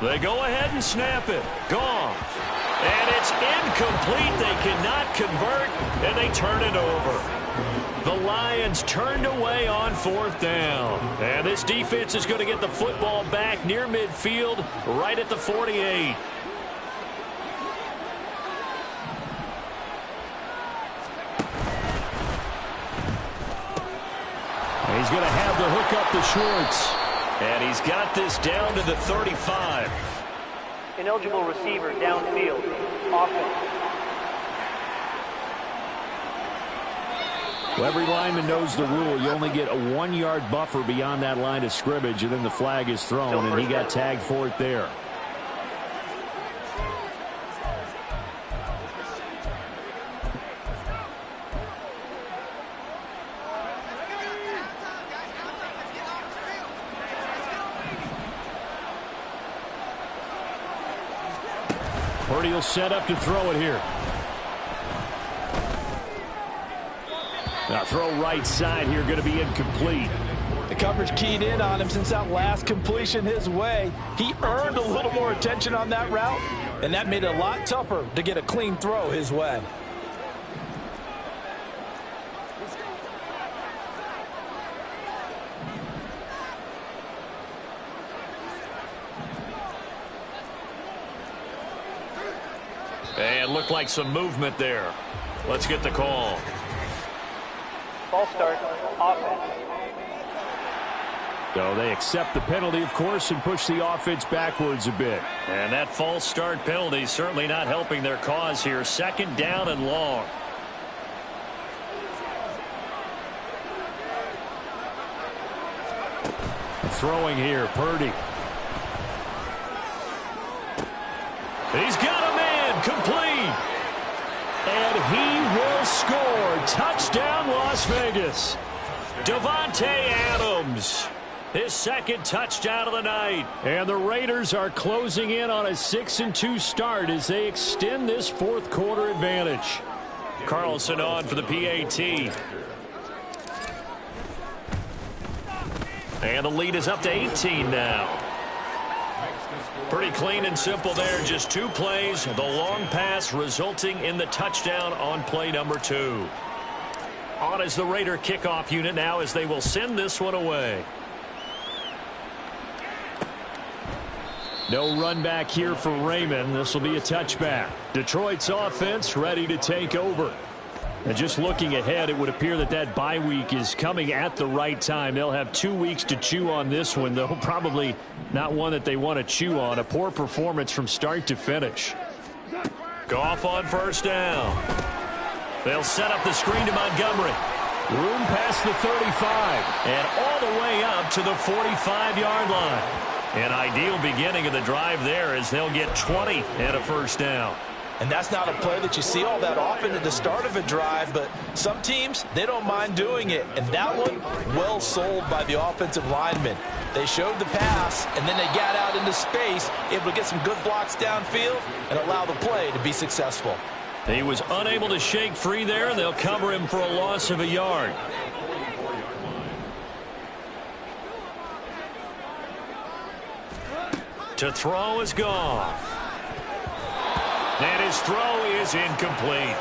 Speaker 3: They go ahead and snap it. Goff. And it's incomplete. They cannot convert, and they turn it over. The Lions turned away on 4th down. And this defense is going to get the football back near midfield, right at the 48. He's going to have the hook up to Schwartz. And he's got this down to the 35.
Speaker 5: Ineligible receiver downfield. Offense.
Speaker 3: Well, every lineman knows the rule. You only get a 1-yard buffer beyond that line of scrimmage, and then the flag is thrown, and he got tagged for it there. Purdy will set up to throw it here. Now throw right side here, going to be incomplete.
Speaker 4: The coverage keyed in on him since that last completion his way. He earned a little more attention on that route, and that made it a lot tougher to get a clean throw his way.
Speaker 3: And looked like some movement there. Let's get the call.
Speaker 5: False start. Offense.
Speaker 3: So they accept the penalty, of course, and push the offense backwards a bit. And that false start penalty certainly not helping their cause here. 2nd down and long. Throwing here, Purdy. He's got a man, complete. And he will score. Touchdown, Las Vegas. Davante Adams. His 2nd touchdown of the night. And the Raiders are closing in on a 6-2 start as they extend this 4th quarter advantage. Carlson on for the PAT. And the lead is up to 18 now. Pretty clean and simple there. Just 2 plays. The long pass resulting in the touchdown on play number 2. On is the Raider kickoff unit now as they will send this one away. No run back here for Raymond. This will be a touchback. Detroit's offense ready to take over. And just looking ahead, it would appear that that bye week is coming at the right time. They'll have 2 weeks to chew on this one, though probably not one that they want to chew on. A poor performance from start to finish. Goff on 1st down. They'll set up the screen to Montgomery. Room past the 35 and all the way up to the 45-yard line. An ideal beginning of the drive there as they'll get 20 and a 1st down.
Speaker 6: And that's not a play that you see all that often at the start of a drive, but some teams, they don't mind doing it. And that one, well sold by the offensive lineman. They showed the pass, and then they got out into space, able to get some good blocks downfield and allow the play to be successful.
Speaker 3: He was unable to shake free there, and they'll cover him for a loss of a yard. To throw is Goff. And his throw is incomplete.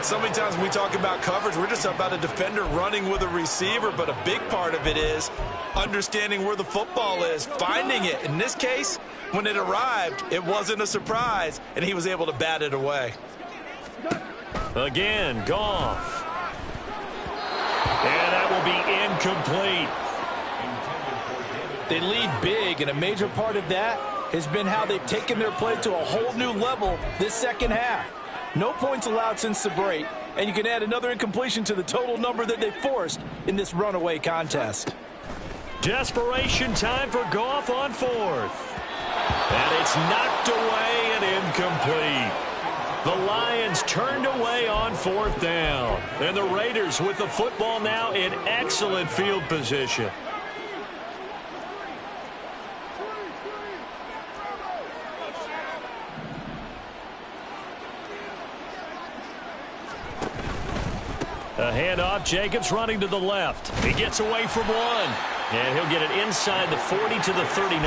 Speaker 6: So many times when we talk about coverage, we're just about a defender running with a receiver, but a big part of it is understanding where the football is, finding it. In this case, when it arrived, it wasn't a surprise, and he was able to bat it away.
Speaker 3: Again, Goff. And that will be incomplete.
Speaker 4: They lead big, and a major part of that has been how they've taken their play to a whole new level this 2nd half. No points allowed since the break, and you can add another incompletion to the total number that they forced in this runaway contest.
Speaker 3: Desperation time for Goff on 4th. And it's knocked away and incomplete. The Lions turned away on 4th down. And the Raiders with the football now in excellent field position. A handoff, Jacobs running to the left. He gets away from one. And he'll get it inside the 40 to the 39.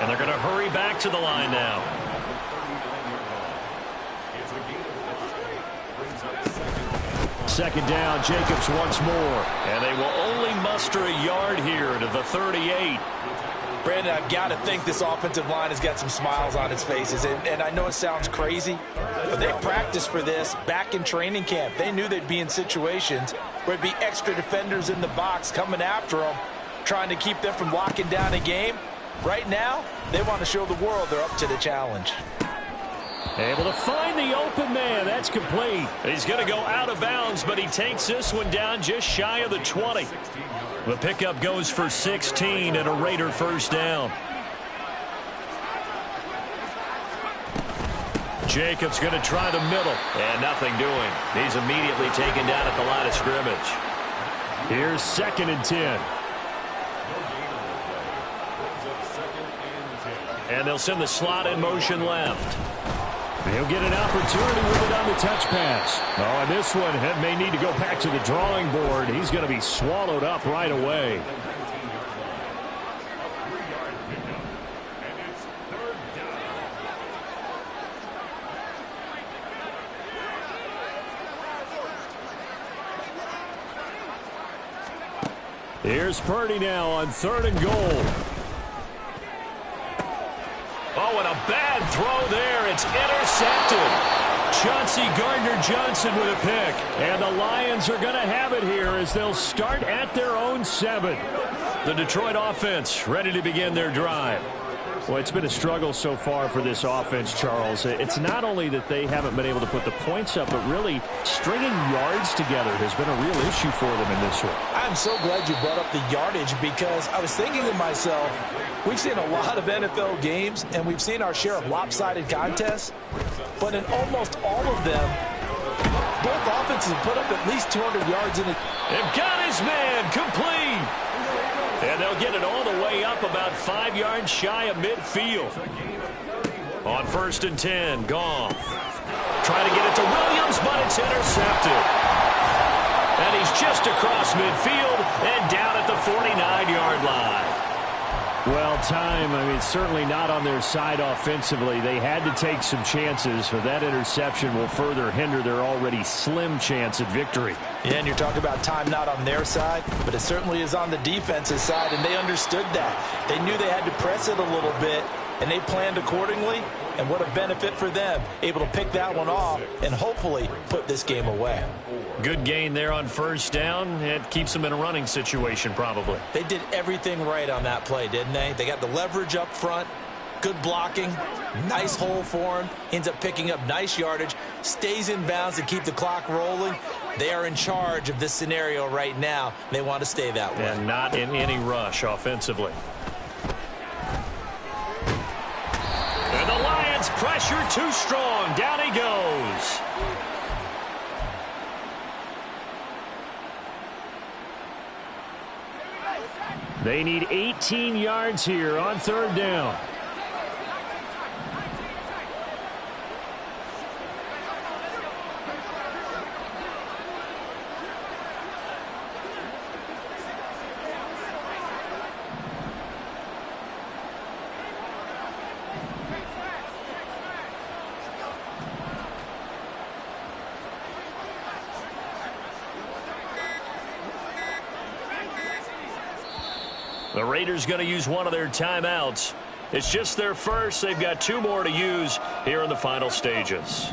Speaker 3: And they're going to hurry back to the line now. Second down, Jacobs once more. And they will only muster a yard here to the 38.
Speaker 6: Brandon, I've got to think this offensive line has got some smiles on its faces. And I know it sounds crazy, but they practiced for this back in training camp. They knew they'd be in situations where it'd be extra defenders in the box coming after them, trying to keep them from locking down a game. Right now, they want to show the world they're up to the challenge.
Speaker 3: Able to find the open man. That's complete. He's going to go out of bounds, but he takes this one down just shy of the 20. The pickup goes for 16 and a Raider first down. Jacobs going to try the middle. And nothing doing. He's immediately taken down at the line of scrimmage. Here's 2nd and 10. And they'll send the slot in motion left. He'll get an opportunity with it on the touch pass. Oh, and this one may need to go back to the drawing board. He's going to be swallowed up right away. Here's Purdy now on 3rd and goal. Oh, and a bad throw there. It's intercepted. Chauncey Gardner-Johnson with a pick. And the Lions are going to have it here as they'll start at their own 7. The Detroit offense ready to begin their drive. Well, it's been a struggle so far for this offense, Charles. It's not only that they haven't been able to put the points up, but really stringing yards together has been a real issue for them in this one.
Speaker 6: I'm so glad you brought up the yardage because I was thinking to myself, we've seen a lot of NFL games, and we've seen our share of lopsided contests, but in almost all of them, both offenses put up at least 200 yards in it.
Speaker 3: They've got his man complete. And they'll get it all the way up about 5 yards shy of midfield. On 1st and 10, Goff. Trying to get it to Williams, but it's intercepted. And he's just across midfield and down at the 49-yard line. Well, it's certainly not on their side offensively. They had to take some chances, but that interception will further hinder their already slim chance at victory.
Speaker 6: Yeah, and you're talking about time not on their side, but it certainly is on the defensive side, and they understood that. They knew they had to press it a little bit, and they planned accordingly, and what a benefit for them, able to pick that one off and hopefully put this game away.
Speaker 3: Good gain there on 1st down. It keeps them in a running situation probably.
Speaker 6: They did everything right on that play, didn't they? They got the leverage up front, good blocking, nice hole for him, ends up picking up nice yardage, stays in bounds to keep the clock rolling. They are in charge of this scenario right now. They want to stay that way.
Speaker 3: And not in any rush offensively. And the Lions pressure too strong. Down he goes. They need 18 yards here on 3rd down. The Raiders going to use one of their timeouts. It's just their first. They've got 2 more to use here in the final stages.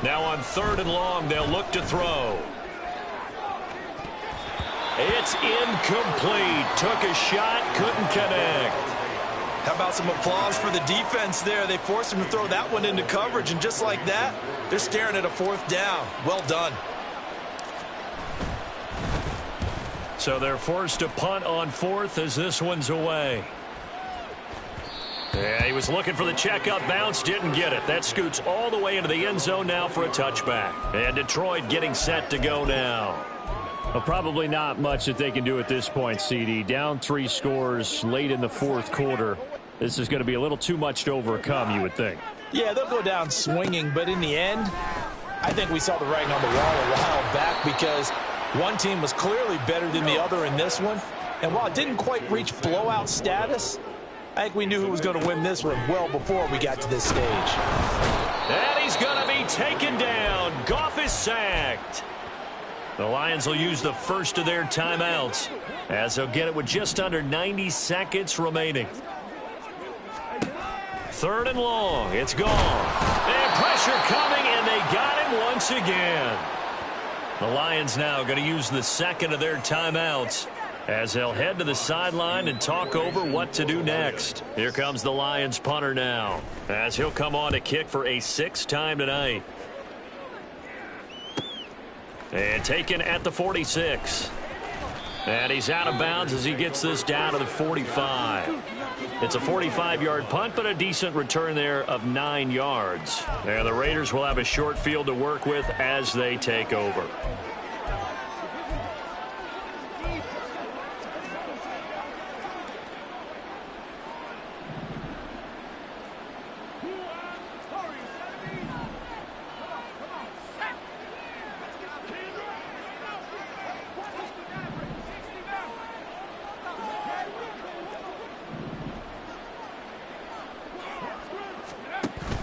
Speaker 3: Now on 3rd and long, they'll look to throw. It's incomplete. Took a shot, couldn't connect.
Speaker 6: How about some applause for the defense there? They forced him to throw that one into coverage, and just like that, they're staring at a 4th down. Well done.
Speaker 3: So they're forced to punt on 4th as this one's away. Yeah, he was looking for the checkup bounce, didn't get it. That scoots all the way into the end zone now for a touchback. And Detroit getting set to go now.
Speaker 7: Well, probably not much that they can do at this point, CD. Down 3 scores late in the 4th quarter. This is going to be a little too much to overcome, you would think.
Speaker 4: Yeah, they'll go down swinging, but in the end, I think we saw the writing on the wall a while back because one team was clearly better than the other in this one. And while it didn't quite reach blowout status, I think we knew who was going to win this one well before we got to this stage.
Speaker 3: And he's going to be taken down. Goff is sacked. The Lions will use the first of their timeouts as they'll get it with just under 90 seconds remaining. 3rd and long. It's gone. And pressure coming, and they got him once again. The Lions now going to use the second of their timeouts as they'll head to the sideline and talk over what to do next. Here comes the Lions punter now as he'll come on to kick for a 6th time tonight. And taken at the 46. And he's out of bounds as he gets this down to the 45. It's a 45-yard punt, but a decent return there of 9 yards. And the Raiders will have a short field to work with as they take over.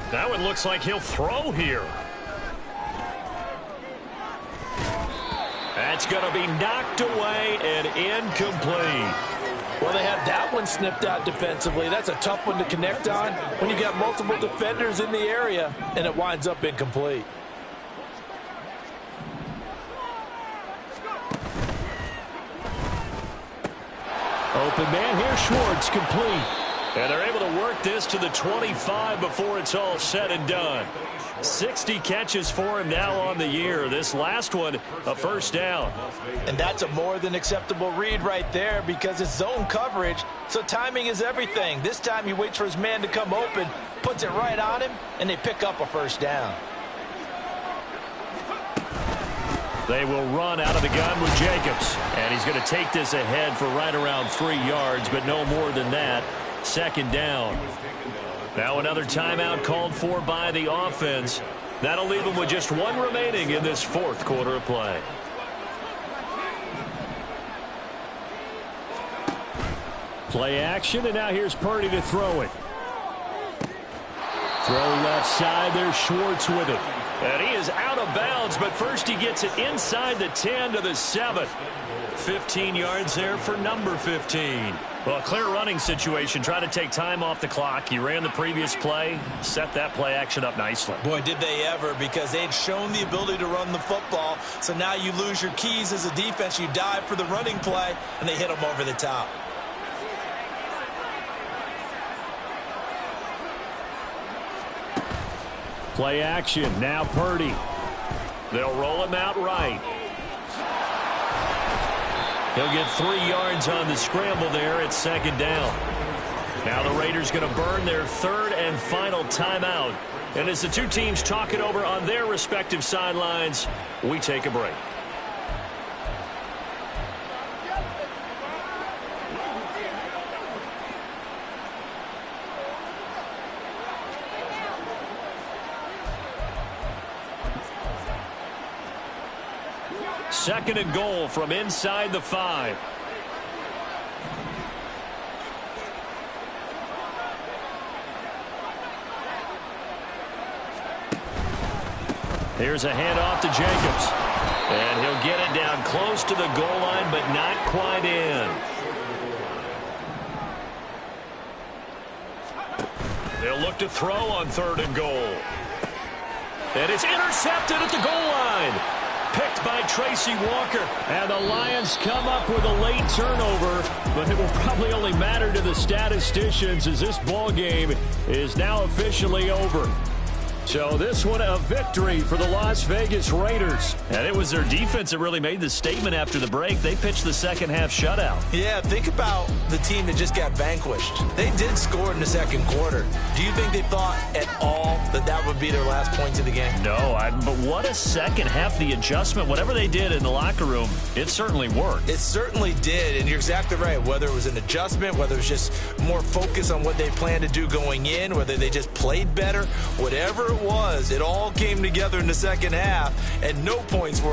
Speaker 3: That one looks like he'll throw here. That's going to be knocked away and incomplete.
Speaker 4: Well, they have that one snipped out defensively. That's a tough one to connect on when you got multiple defenders in the area, and it winds up incomplete.
Speaker 7: Open man here, Schwartz, complete.
Speaker 3: And they're able to work this to the 25 before it's all said and done. 60 catches for him now on the year. This last one, a first down.
Speaker 4: And that's a more than acceptable read right there because it's zone coverage, so timing is everything. This time he waits for his man to come open, puts it right on him, and they pick up a first down.
Speaker 3: They will run out of the gun with Jacobs. And he's going to take this ahead for right around 3 yards, but no more than that. 2nd down. Now another timeout called for by the offense. That'll leave them with just 1 remaining in this 4th quarter of play.
Speaker 7: Play action, and now here's Purdy to throw it. Throw left side, there's Schwartz with it.
Speaker 3: And he is out of bounds, but first he gets it inside the 10 to the 7. 15 yards there for number 15. Well, a clear running situation. Try to take time off the clock. He ran the previous play, set that play action up nicely.
Speaker 6: Boy, did they ever, because they'd shown the ability to run the football. So now you lose your keys as a defense. You dive for the running play, and they hit them over the top.
Speaker 7: Play action. Now Purdy.
Speaker 3: They'll roll him out right. He'll get 3 yards on the scramble there at 2nd down. Now the Raiders going to burn their 3rd and final timeout. And as the two teams talk it over on their respective sidelines, we take a break. Second and goal from inside the 5. Here's a handoff to Jacobs. And he'll get it down close to the goal line, but not quite in. They'll look to throw on 3rd and goal. And it's intercepted at the goal line. Picked by Tracy Walker.
Speaker 7: And the Lions come up with a late turnover, but it will probably only matter to the statisticians as this ball game is now officially over.
Speaker 3: So this one a victory for the Las Vegas Raiders.
Speaker 7: And it was their defense that really made the statement after the break. They pitched the second half shutout.
Speaker 6: Yeah, think about the team that just got vanquished. They did score in the second quarter. Do you think they thought at all that that would be their last points of the game?
Speaker 7: No, but what a second half. The adjustment, whatever they did in the locker room, it certainly worked.
Speaker 6: It certainly did, and you're exactly right. Whether it was an adjustment, whether it was just more focus on what they planned to do going in, whether they just played better, whatever it was, it all came together in the second half, and no points were